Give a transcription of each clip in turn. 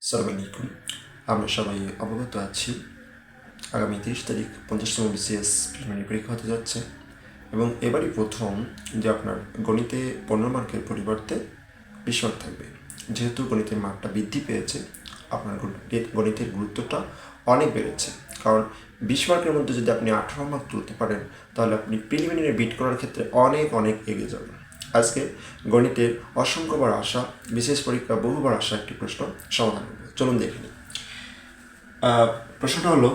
সালাম আলাইকুম। আমরা সবাই অবগত আছি আগামী 30 তারিখ 50তম BCS প্রিলিমিনারি পরীক্ষা হতে যাচ্ছে এবং এবারই প্রথম যে আপনার গণিতে 15 মার্কের পরিবর্তে 20 মার্ক থাকবে। যেহেতু গণিতের মার্কটা বৃদ্ধি পেয়েছে, আপনার গণিতের গুরুত্বটা অনেক বেড়েছে। কারণ 20 মার্কের মধ্যে যদি আপনি 18 মার্ক তুলতে পারেন তাহলে আপনি প্রিলিমিনারি বিট করার ক্ষেত্রে অনেক এগিয়ে যাবেন। আজকে গণিতের অসংখ্যবার আসা, বিশেষ পরীক্ষা বহুবার আসা একটি প্রশ্ন সমাধান করব। চলুন দেখে নিই। প্রশ্নটা হলো,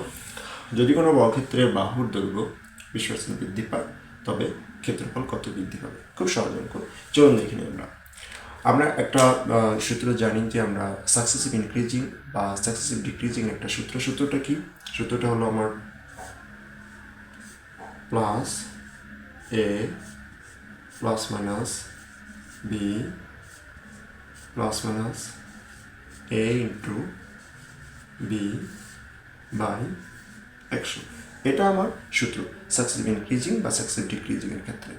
যদি কোনো বর্গক্ষেত্রের বাহুর দৈর্ঘ্য 20% বৃদ্ধি পায় তবে ক্ষেত্রফল কত বৃদ্ধি পাবে? খুব সহজ অঙ্ক, চলুন দেখে নিই। আমরা একটা সূত্র জানি যে আমরা সাকসেসিভ ইনক্রিজিং বা সাকসেসিভ ডিক্রিজিং একটা সূত্রটা কি? সূত্রটা হলো আমার plus A plus minus B plus minus A into B by 100। এটা আমার সূত্র সাকসেসিভ ইনক্রিজিং বা সাকসেসিভ ডিক্রিজিংয়ের ক্ষেত্রে।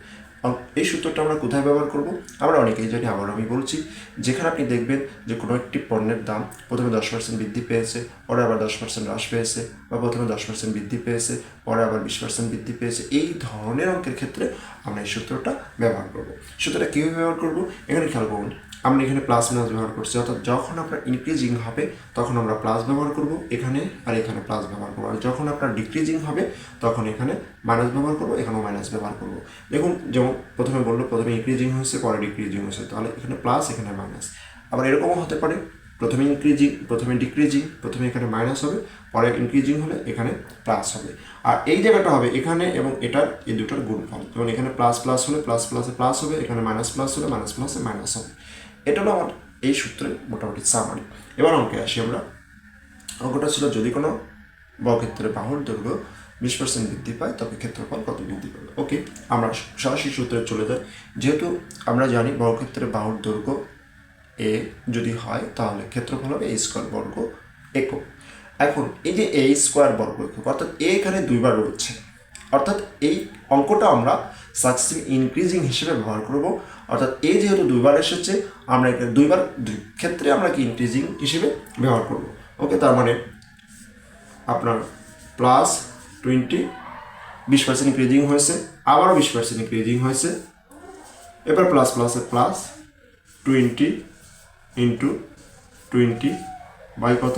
এই সূত্রটা আমরা কোথায় ব্যবহার করব? আমরা অনেকেই জানি, আবার আমি বলছি, যেখানে আপনি দেখবেন যে কোনো একটি পণ্যের দাম প্রথমে 10% বৃদ্ধি পেয়েছে, পরে আবার 10% হ্রাস পেয়েছে, বা প্রথমে 10% বৃদ্ধি পেয়েছে, পরে আবার 20% বৃদ্ধি পেয়েছে, এই ধরনের অঙ্কের ক্ষেত্রে আমরা এই সূত্রটা ব্যবহার করব। সূত্রটা কীভাবে ব্যবহার করব? এখানে খেয়াল করুন, আমরা এখানে প্লাস মাইনাস ব্যবহার করছি, অর্থাৎ যখন আপনার ইনক্রিজিং হবে তখন আমরা প্লাস ব্যবহার করব এখানে, আর এখানে প্লাস ব্যবহার করবো। আর যখন আপনার ডিক্রিজিং হবে তখন এখানে মাইনাস ব্যবহার করবো, এখানেও মাইনাস ব্যবহার করবো। দেখুন, যেমন প্রথমে বললো প্রথমে ইনক্রিজিং হয়েছে, পরে ডিক্রিজিং হয়েছে, তাহলে এখানে প্লাস এখানে মাইনাস। আবার এরকমও হতে পারে, প্রথমে ইনক্রিজিং প্রথমে ডিক্রিজিং, প্রথমে এখানে মাইনাস হবে, পরে ইনক্রিজিং হলে এখানে প্লাস হবে। আর এই জায়গাটা হবে এখানে এবং এটার এই দুটার গুণফল। যেমন এখানে প্লাস প্লাস হলে প্লাস প্লাসে প্লাস হবে, এখানে মাইনাস প্লাস হলে মাইনাস প্লাসে মাইনাস হবে। এটা হলো আমার এই সূত্রের মোটামুটি সামারি। এবার অঙ্কে আসি আমরা। অঙ্কটা ছিল, যদি কোনো বর্গক্ষেত্রের বাহুর দৈর্ঘ্য 20% বৃদ্ধি পায় তবে ক্ষেত্রফল কত বৃদ্ধি পাবে। ওকে, আমরা সরাসরি সূত্রে চলে যাই। যেহেতু আমরা জানি বর্গক্ষেত্রের বাহুর দৈর্ঘ্য এ যদি হয় তাহলে ক্ষেত্রফল হবে a স্কোয়ার বর্গ একক। এখন এই যে a স্কোয়ার বর্গ একক, অর্থাৎ এ এখানে দুইবার রয়েছে, অর্থাৎ এই অঙ্কটা আমরা সাকসেসিভ ইনক্রিজিং হিসেবে ব্যবহার করব। অর্থাৎ এ যেহেতু দুইবার এসেছে, আমরা এখানে দুইবার দুই ক্ষেত্রে আমরা কি ইনক্রিজিং হিসেবে ব্যবহার করব। ওকে, তার মানে আপনার প্লাস 20% ইনক্রিজিং হয়েছে, আবারও 20% ইনক্রিজিং হয়েছে, এবার প্লাস প্লাসে প্লাস 20 ইন্টু 20 বাই কত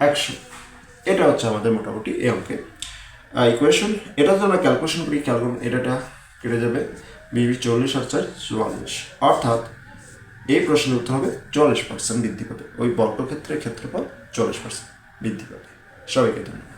100। এটা হচ্ছে আমাদের মোটামুটি এই অঙ্কের ইকুয়েশন। এটা যদি আমরা ক্যালকুলেশন করি, এটাটা কেটে যাবে, 40 আর 4 44, অর্থাৎ এই প্রশ্নের উত্তর হবে 40% বৃদ্ধি পাবে। ওই বর্গক্ষেত্রের ক্ষেত্রফল 40% বৃদ্ধি পাবে। সবাইকে ধন্যবাদ।